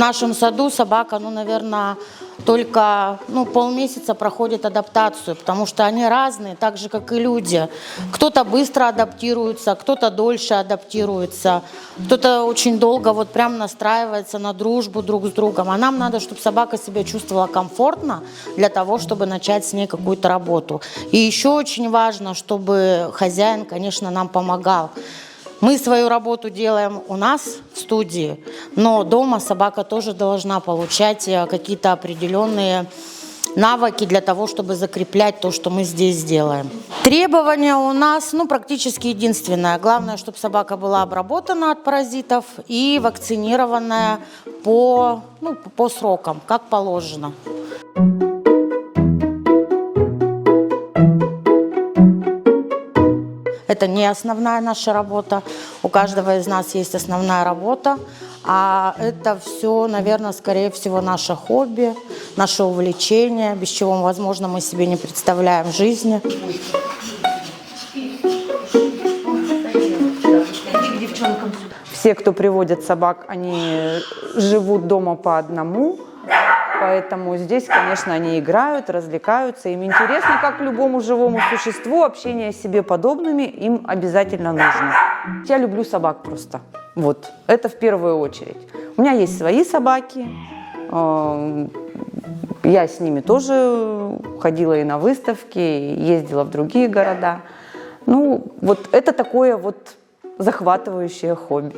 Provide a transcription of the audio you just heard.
нашем саду собака, ну, наверное, только полмесяца проходит адаптацию, потому что они разные, так же, как и люди. Кто-то быстро адаптируется, кто-то дольше адаптируется, кто-то очень долго вот прям настраивается на дружбу друг с другом. А нам надо, чтобы собака себя чувствовала комфортно для того, чтобы начать с ней какую-то работу. И еще очень важно, чтобы хозяин, конечно, нам помогал. Мы свою работу делаем у нас в студии, но дома собака тоже должна получать какие-то определенные навыки для того, чтобы закреплять то, что мы здесь делаем. Требования у нас практически единственное. Главное, чтобы собака была обработана от паразитов и вакцинированная по срокам, как положено. Это не основная наша работа. У каждого из нас есть основная работа. А это все, наверное, скорее всего, наше хобби, наше увлечение, без чего, возможно, мы себе не представляем жизни. Все, кто приводят собак, они живут дома по одному. Поэтому здесь, конечно, они играют, развлекаются. Им интересно, как любому живому существу, общение с себе подобными им обязательно нужно. Я люблю собак просто. Вот, это в первую очередь. У меня есть свои собаки. Я с ними тоже ходила и на выставки, и ездила в другие города. Вот это такое вот захватывающее хобби.